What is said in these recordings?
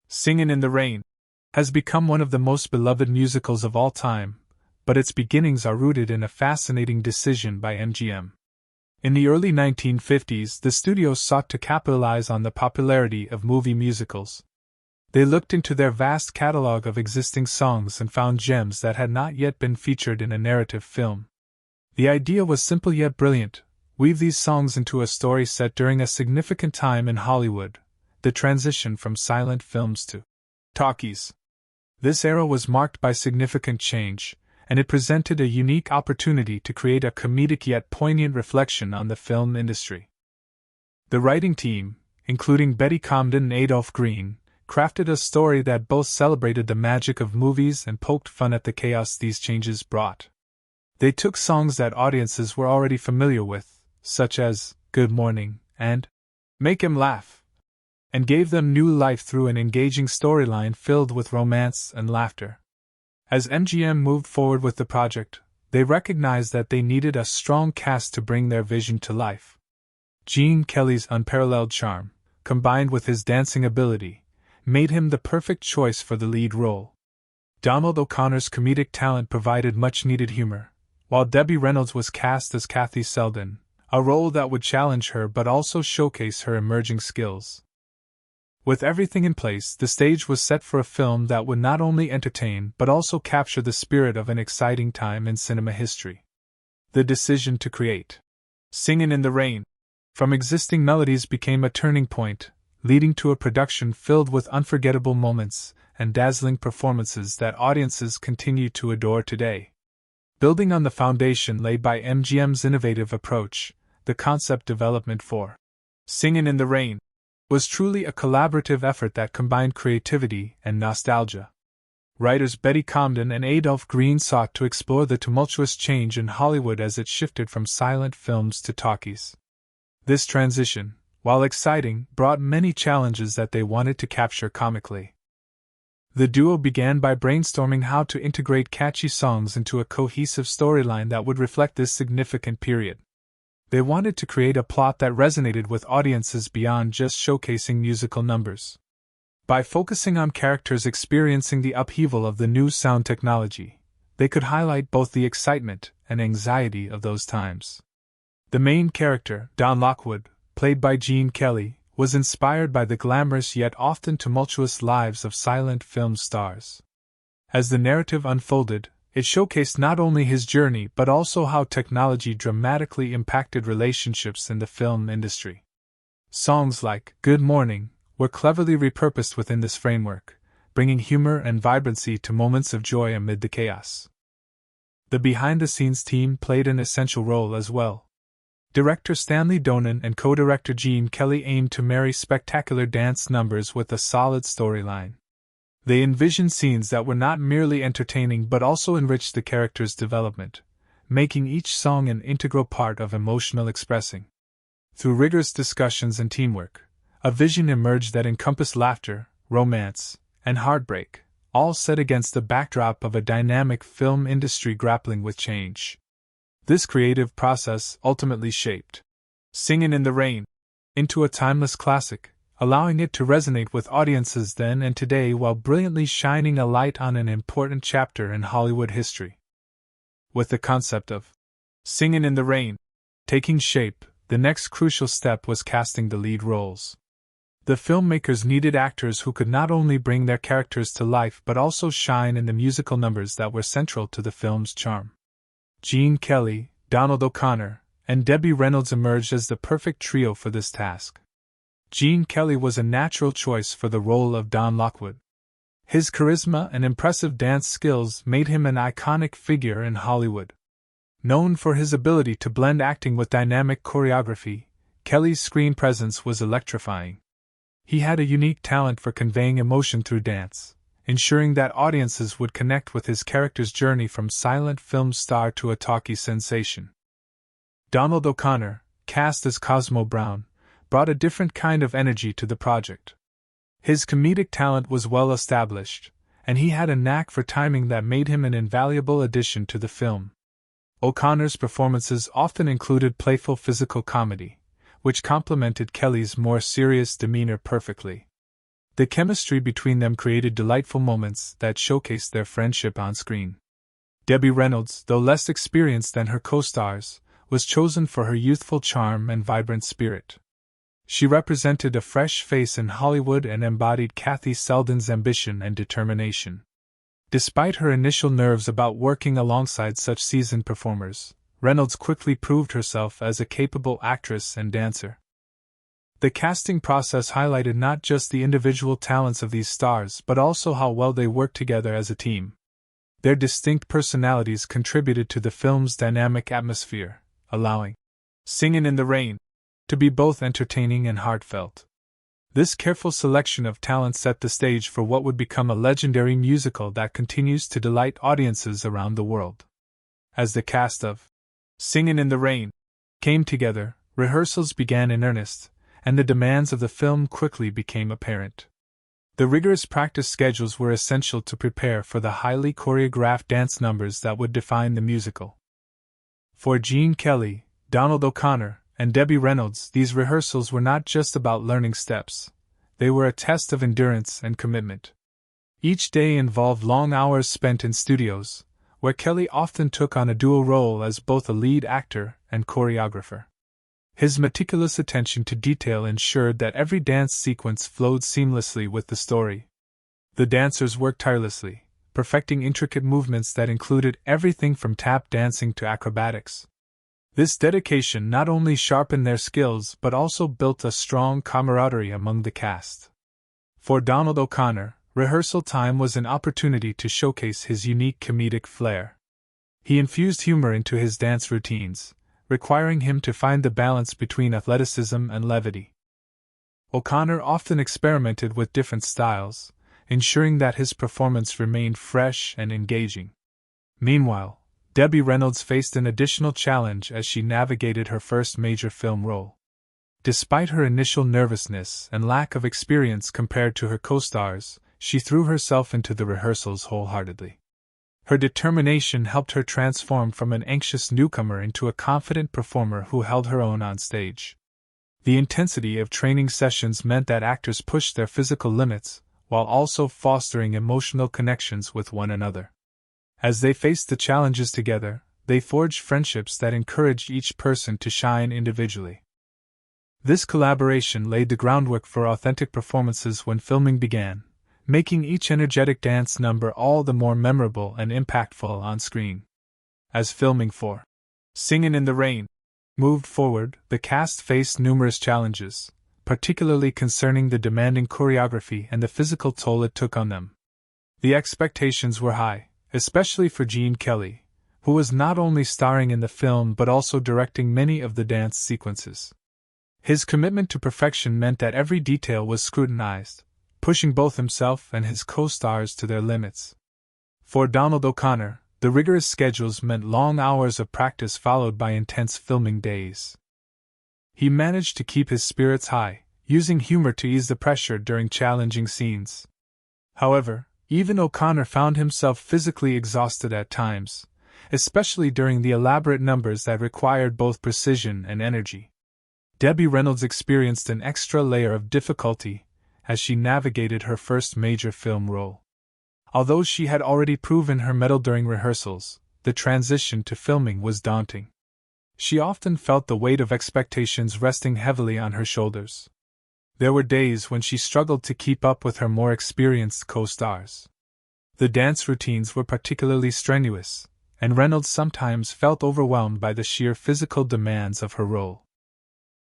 Singin' in the Rain has become one of the most beloved musicals of all time, but its beginnings are rooted in a fascinating decision by MGM. In the early 1950s, the studio sought to capitalize on the popularity of movie musicals. They looked into their vast catalog of existing songs and found gems that had not yet been featured in a narrative film. The idea was simple yet brilliant: weave these songs into a story set during a significant time in Hollywood, the transition from silent films to talkies. This era was marked by significant change, and it presented a unique opportunity to create a comedic yet poignant reflection on the film industry. The writing team, including Betty Comden and Adolph Green, crafted a story that both celebrated the magic of movies and poked fun at the chaos these changes brought. They took songs that audiences were already familiar with, such as Good Morning and Make 'Em Laugh, and gave them new life through an engaging storyline filled with romance and laughter. As MGM moved forward with the project, they recognized that they needed a strong cast to bring their vision to life. Gene Kelly's unparalleled charm, combined with his dancing ability, made him the perfect choice for the lead role. Donald O'Connor's comedic talent provided much-needed humor, while Debbie Reynolds was cast as Kathy Selden, a role that would challenge her but also showcase her emerging skills. With everything in place, the stage was set for a film that would not only entertain but also capture the spirit of an exciting time in cinema history. The decision to create Singin' in the Rain from existing melodies became a turning point, leading to a production filled with unforgettable moments and dazzling performances that audiences continue to adore today. Building on the foundation laid by MGM's innovative approach, the concept development for Singin' in the Rain was truly a collaborative effort that combined creativity and nostalgia. Writers Betty Comden and Adolph Green sought to explore the tumultuous change in Hollywood as it shifted from silent films to talkies. This transition, while exciting, brought many challenges that they wanted to capture comically. The duo began by brainstorming how to integrate catchy songs into a cohesive storyline that would reflect this significant period. They wanted to create a plot that resonated with audiences beyond just showcasing musical numbers. By focusing on characters experiencing the upheaval of the new sound technology, they could highlight both the excitement and anxiety of those times. The main character, Don Lockwood, played by Gene Kelly, was inspired by the glamorous yet often tumultuous lives of silent film stars. As the narrative unfolded, it showcased not only his journey but also how technology dramatically impacted relationships in the film industry. Songs like Good Morning were cleverly repurposed within this framework, bringing humor and vibrancy to moments of joy amid the chaos. The behind-the-scenes team played an essential role as well. Director Stanley Donen and co-director Gene Kelly aimed to marry spectacular dance numbers with a solid storyline. They envisioned scenes that were not merely entertaining but also enriched the characters' development, making each song an integral part of emotional expressing. Through rigorous discussions and teamwork, a vision emerged that encompassed laughter, romance, and heartbreak, all set against the backdrop of a dynamic film industry grappling with change. This creative process ultimately shaped Singin' in the Rain into a timeless classic, allowing it to resonate with audiences then and today while brilliantly shining a light on an important chapter in Hollywood history. With the concept of Singin' in the Rain taking shape, the next crucial step was casting the lead roles. The filmmakers needed actors who could not only bring their characters to life but also shine in the musical numbers that were central to the film's charm. Gene Kelly, Donald O'Connor, and Debbie Reynolds emerged as the perfect trio for this task. Gene Kelly was a natural choice for the role of Don Lockwood. His charisma and impressive dance skills made him an iconic figure in Hollywood. Known for his ability to blend acting with dynamic choreography, Kelly's screen presence was electrifying. He had a unique talent for conveying emotion through dance, ensuring that audiences would connect with his character's journey from silent film star to a talkie sensation. Donald O'Connor, cast as Cosmo Brown, brought a different kind of energy to the project. His comedic talent was well established, and he had a knack for timing that made him an invaluable addition to the film. O'Connor's performances often included playful physical comedy, which complemented Kelly's more serious demeanor perfectly. The chemistry between them created delightful moments that showcased their friendship on screen. Debbie Reynolds, though less experienced than her co-stars, was chosen for her youthful charm and vibrant spirit. She represented a fresh face in Hollywood and embodied Kathy Selden's ambition and determination. Despite her initial nerves about working alongside such seasoned performers, Reynolds quickly proved herself as a capable actress and dancer. The casting process highlighted not just the individual talents of these stars but also how well they worked together as a team. Their distinct personalities contributed to the film's dynamic atmosphere, allowing Singin' in the Rain to be both entertaining and heartfelt. This careful selection of talent set the stage for what would become a legendary musical that continues to delight audiences around the world. As the cast of Singin' in the Rain came together, rehearsals began in earnest, and the demands of the film quickly became apparent. The rigorous practice schedules were essential to prepare for the highly choreographed dance numbers that would define the musical. For Gene Kelly, Donald O'Connor, and Debbie Reynolds, these rehearsals were not just about learning steps, they were a test of endurance and commitment. Each day involved long hours spent in studios, where Kelly often took on a dual role as both a lead actor and choreographer. His meticulous attention to detail ensured that every dance sequence flowed seamlessly with the story. The dancers worked tirelessly, perfecting intricate movements that included everything from tap dancing to acrobatics. This dedication not only sharpened their skills but also built a strong camaraderie among the cast. For Donald O'Connor, rehearsal time was an opportunity to showcase his unique comedic flair. He infused humor into his dance routines, requiring him to find the balance between athleticism and levity. O'Connor often experimented with different styles, ensuring that his performance remained fresh and engaging. Meanwhile, Debbie Reynolds faced an additional challenge as she navigated her first major film role. Despite her initial nervousness and lack of experience compared to her co-stars, she threw herself into the rehearsals wholeheartedly. Her determination helped her transform from an anxious newcomer into a confident performer who held her own on stage. The intensity of training sessions meant that actors pushed their physical limits, while also fostering emotional connections with one another. As they faced the challenges together, they forged friendships that encouraged each person to shine individually. This collaboration laid the groundwork for authentic performances when filming began, making each energetic dance number all the more memorable and impactful on screen. As filming for Singin' in the Rain moved forward, the cast faced numerous challenges, particularly concerning the demanding choreography and the physical toll it took on them. The expectations were high, especially for Gene Kelly, who was not only starring in the film but also directing many of the dance sequences. His commitment to perfection meant that every detail was scrutinized, pushing both himself and his co-stars to their limits. For Donald O'Connor, the rigorous schedules meant long hours of practice followed by intense filming days. He managed to keep his spirits high, using humor to ease the pressure during challenging scenes. However, even O'Connor found himself physically exhausted at times, especially during the elaborate numbers that required both precision and energy. Debbie Reynolds experienced an extra layer of difficulty as she navigated her first major film role. Although she had already proven her mettle during rehearsals, the transition to filming was daunting. She often felt the weight of expectations resting heavily on her shoulders. There were days when she struggled to keep up with her more experienced co-stars. The dance routines were particularly strenuous, and Reynolds sometimes felt overwhelmed by the sheer physical demands of her role.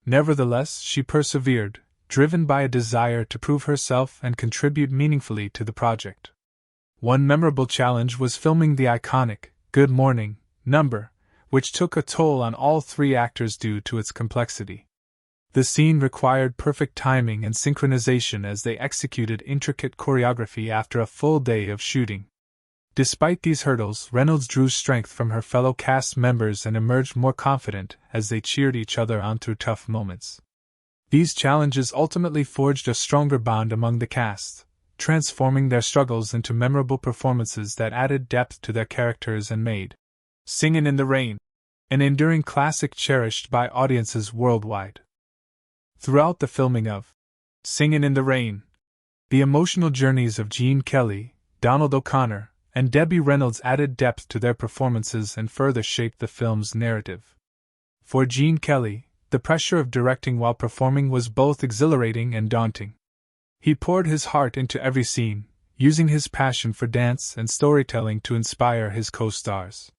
Nevertheless, she persevered, driven by a desire to prove herself and contribute meaningfully to the project. One memorable challenge was filming the iconic "Good Morning" number, which took a toll on all three actors due to its complexity. The scene required perfect timing and synchronization as they executed intricate choreography after a full day of shooting. Despite these hurdles, Reynolds drew strength from her fellow cast members and emerged more confident as they cheered each other on through tough moments. These challenges ultimately forged a stronger bond among the cast, transforming their struggles into memorable performances that added depth to their characters and made Singin' in the Rain an enduring classic cherished by audiences worldwide. Throughout the filming of Singin' in the Rain, The emotional journeys of Gene Kelly, Donald O'Connor, and Debbie Reynolds added depth to their performances and further shaped the film's narrative. For Gene Kelly, the pressure of directing while performing was both exhilarating and daunting. He poured his heart into every scene, using his passion for dance and storytelling to inspire his co-stars.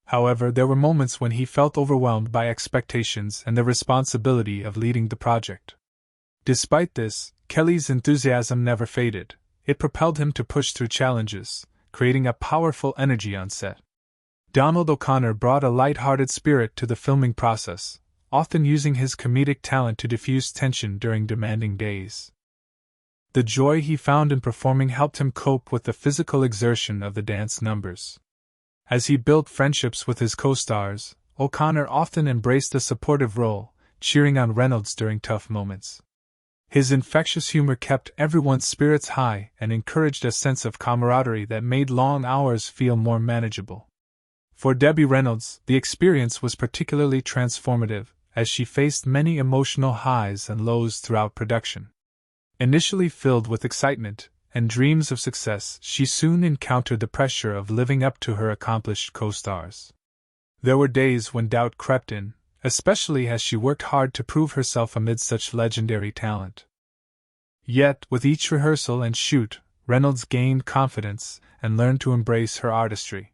However, there were moments when he felt overwhelmed by expectations and the responsibility of leading the project. Despite this, Kelly's enthusiasm never faded. It propelled him to push through challenges, creating a powerful energy on set. Donald O'Connor brought a light-hearted spirit to the filming process, often using his comedic talent to diffuse tension during demanding days. The joy he found in performing helped him cope with the physical exertion of the dance numbers. As he built friendships with his co-stars, O'Connor often embraced a supportive role, cheering on Reynolds during tough moments. His infectious humor kept everyone's spirits high and encouraged a sense of camaraderie that made long hours feel more manageable. For Debbie Reynolds, the experience was particularly transformative, as she faced many emotional highs and lows throughout production. Initially filled with excitement and dreams of success, she soon encountered the pressure of living up to her accomplished co-stars. There were days when doubt crept in, especially as she worked hard to prove herself amid such legendary talent. Yet, with each rehearsal and shoot, Reynolds gained confidence and learned to embrace her artistry.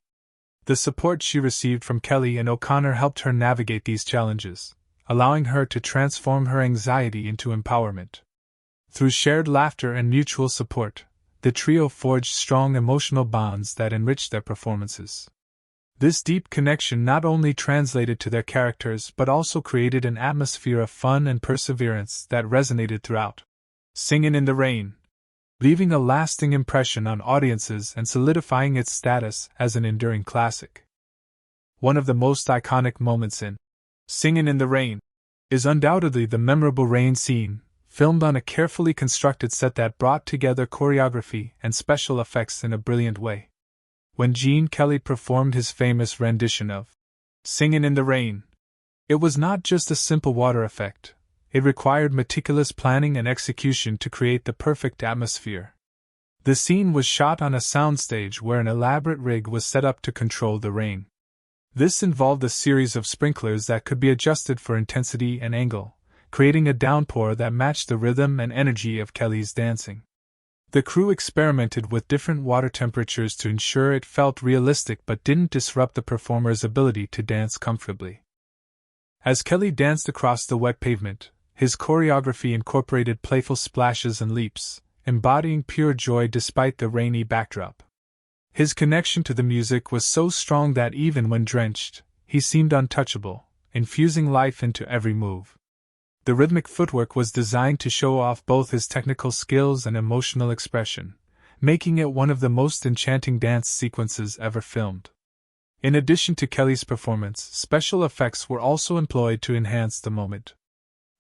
The support she received from Kelly and O'Connor helped her navigate these challenges, allowing her to transform her anxiety into empowerment. Through shared laughter and mutual support, the trio forged strong emotional bonds that enriched their performances. This deep connection not only translated to their characters but also created an atmosphere of fun and perseverance that resonated throughout. Singin' in the Rain, leaving a lasting impression on audiences and solidifying its status as an enduring classic. One of the most iconic moments in Singin' in the Rain is undoubtedly the memorable rain scene, filmed on a carefully constructed set that brought together choreography and special effects in a brilliant way. When Gene Kelly performed his famous rendition of Singin' in the Rain, it was not just a simple water effect. It required meticulous planning and execution to create the perfect atmosphere. The scene was shot on a soundstage where an elaborate rig was set up to control the rain. This involved a series of sprinklers that could be adjusted for intensity and angle, creating a downpour that matched the rhythm and energy of Kelly's dancing. The crew experimented with different water temperatures to ensure it felt realistic but didn't disrupt the performer's ability to dance comfortably. As Kelly danced across the wet pavement, his choreography incorporated playful splashes and leaps, embodying pure joy despite the rainy backdrop. His connection to the music was so strong that even when drenched, he seemed untouchable, infusing life into every move. The rhythmic footwork was designed to show off both his technical skills and emotional expression, making it one of the most enchanting dance sequences ever filmed. In addition to Kelly's performance, special effects were also employed to enhance the moment.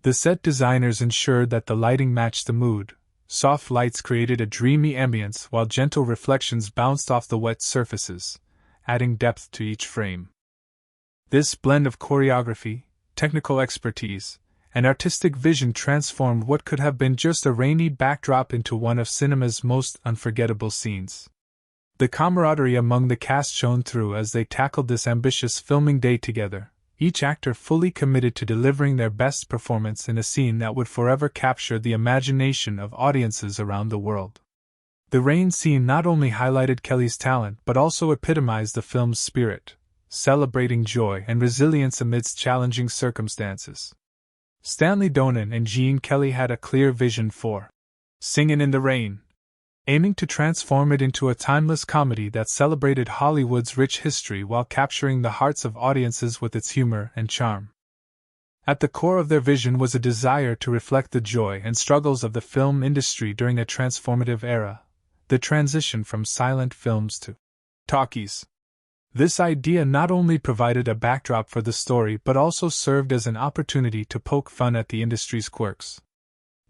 The set designers ensured that the lighting matched the mood. Soft lights created a dreamy ambience while gentle reflections bounced off the wet surfaces, adding depth to each frame. This blend of choreography, technical expertise, and artistic vision transformed what could have been just a rainy backdrop into one of cinema's most unforgettable scenes. The camaraderie among the cast shone through as they tackled this ambitious filming day together, each actor fully committed to delivering their best performance in a scene that would forever capture the imagination of audiences around the world. The rain scene not only highlighted Kelly's talent but also epitomized the film's spirit, celebrating joy and resilience amidst challenging circumstances. Stanley Donen and Gene Kelly had a clear vision for Singin' in the Rain, aiming to transform it into a timeless comedy that celebrated Hollywood's rich history while capturing the hearts of audiences with its humor and charm. At the core of their vision was a desire to reflect the joy and struggles of the film industry during a transformative era, the transition from silent films to talkies. This idea not only provided a backdrop for the story but also served as an opportunity to poke fun at the industry's quirks.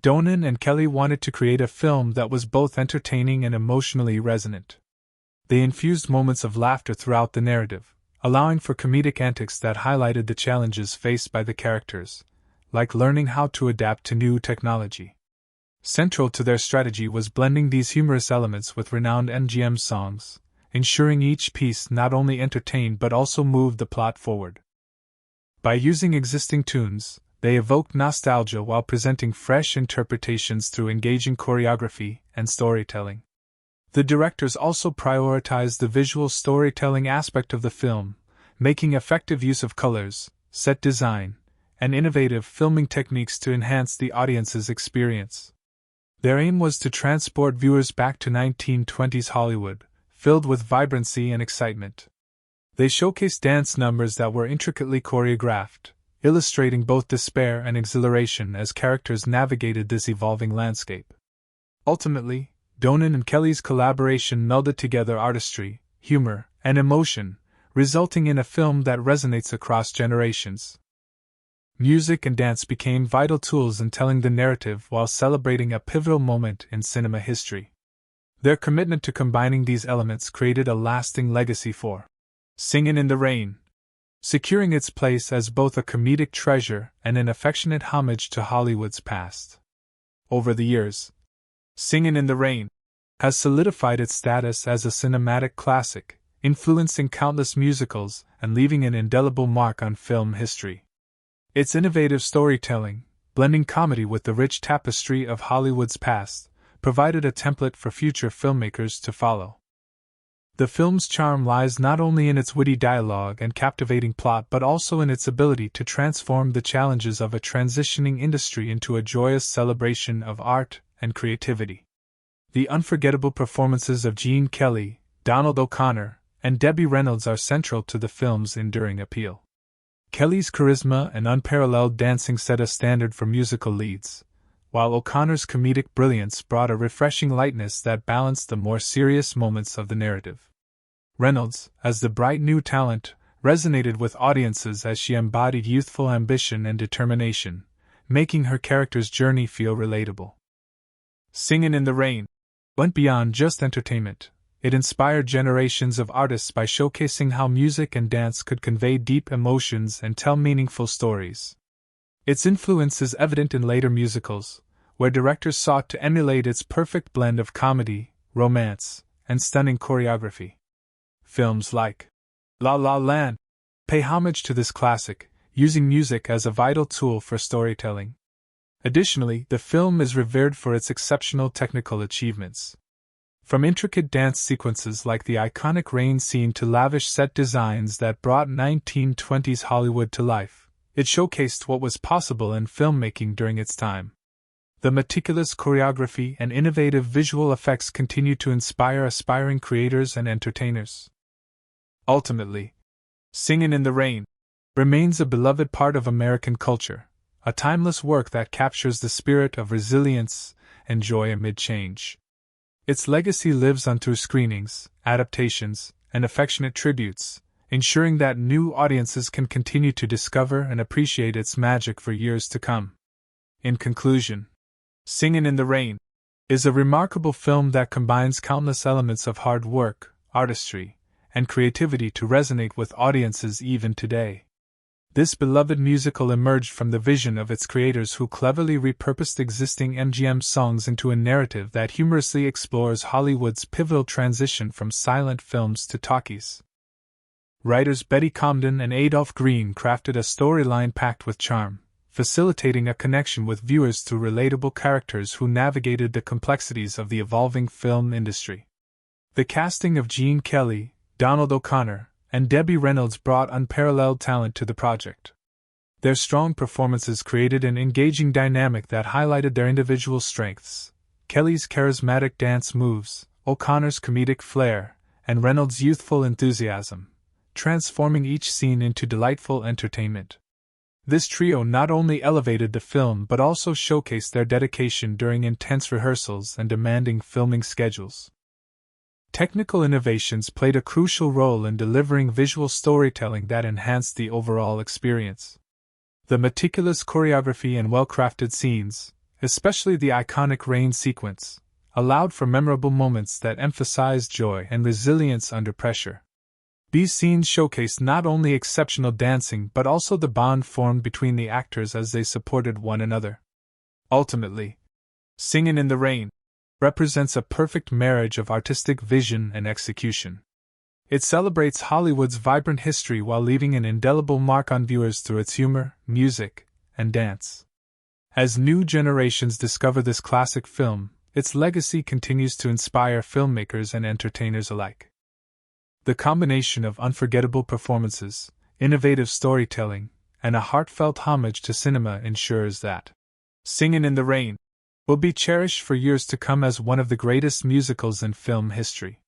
Donen and Kelly wanted to create a film that was both entertaining and emotionally resonant. They infused moments of laughter throughout the narrative, allowing for comedic antics that highlighted the challenges faced by the characters, like learning how to adapt to new technology. Central to their strategy was blending these humorous elements with renowned MGM songs, ensuring each piece not only entertained but also moved the plot forward. By using existing tunes, they evoked nostalgia while presenting fresh interpretations through engaging choreography and storytelling. The directors also prioritized the visual storytelling aspect of the film, making effective use of colors, set design, and innovative filming techniques to enhance the audience's experience. Their aim was to transport viewers back to 1920s Hollywood, filled with vibrancy and excitement. They showcased dance numbers that were intricately choreographed, illustrating both despair and exhilaration as characters navigated this evolving landscape. Ultimately, Donen and Kelly's collaboration melded together artistry, humor, and emotion, resulting in a film that resonates across generations. Music and dance became vital tools in telling the narrative while celebrating a pivotal moment in cinema history. Their commitment to combining these elements created a lasting legacy for Singin' in the Rain, securing its place as both a comedic treasure and an affectionate homage to Hollywood's past. Over the years, Singin' in the Rain has solidified its status as a cinematic classic, influencing countless musicals and leaving an indelible mark on film history. Its innovative storytelling, blending comedy with the rich tapestry of Hollywood's past, provided a template for future filmmakers to follow. The film's charm lies not only in its witty dialogue and captivating plot but also in its ability to transform the challenges of a transitioning industry into a joyous celebration of art and creativity. The unforgettable performances of Gene Kelly, Donald O'Connor, and Debbie Reynolds are central to the film's enduring appeal. Kelly's charisma and unparalleled dancing set a standard for musical leads, while O'Connor's comedic brilliance brought a refreshing lightness that balanced the more serious moments of the narrative. Reynolds, as the bright new talent, resonated with audiences as she embodied youthful ambition and determination, making her character's journey feel relatable. Singin' in the Rain went beyond just entertainment. It inspired generations of artists by showcasing how music and dance could convey deep emotions and tell meaningful stories. Its influence is evident in later musicals, where directors sought to emulate its perfect blend of comedy, romance, and stunning choreography. Films like La La Land pay homage to this classic, using music as a vital tool for storytelling. Additionally, the film is revered for its exceptional technical achievements. From intricate dance sequences like the iconic rain scene to lavish set designs that brought 1920s Hollywood to life, it showcased what was possible in filmmaking during its time. The meticulous choreography and innovative visual effects continue to inspire aspiring creators and entertainers. Ultimately, Singin' in the Rain remains a beloved part of American culture, a timeless work that captures the spirit of resilience and joy amid change. Its legacy lives on through screenings, adaptations, and affectionate tributes, ensuring that new audiences can continue to discover and appreciate its magic for years to come. In conclusion, Singin' in the Rain is a remarkable film that combines countless elements of hard work, artistry, and creativity to resonate with audiences even today. This beloved musical emerged from the vision of its creators who cleverly repurposed existing MGM songs into a narrative that humorously explores Hollywood's pivotal transition from silent films to talkies. Writers Betty Comden and Adolph Green crafted a storyline packed with charm, facilitating a connection with viewers through relatable characters who navigated the complexities of the evolving film industry. The casting of Gene Kelly, Donald O'Connor, and Debbie Reynolds brought unparalleled talent to the project. Their strong performances created an engaging dynamic that highlighted their individual strengths: Kelly's charismatic dance moves, O'Connor's comedic flair, and Reynolds' youthful enthusiasm, transforming each scene into delightful entertainment. This trio not only elevated the film but also showcased their dedication during intense rehearsals and demanding filming schedules. Technical innovations played a crucial role in delivering visual storytelling that enhanced the overall experience. The meticulous choreography and well-crafted scenes, especially the iconic rain sequence, allowed for memorable moments that emphasized joy and resilience under pressure. These scenes showcased not only exceptional dancing but also the bond formed between the actors as they supported one another. Ultimately, Singin' in the Rain represents a perfect marriage of artistic vision and execution. It celebrates Hollywood's vibrant history while leaving an indelible mark on viewers through its humor, music, and dance. As new generations discover this classic film, its legacy continues to inspire filmmakers and entertainers alike. The combination of unforgettable performances, innovative storytelling, and a heartfelt homage to cinema ensures that Singin' in the Rain will be cherished for years to come as one of the greatest musicals in film history.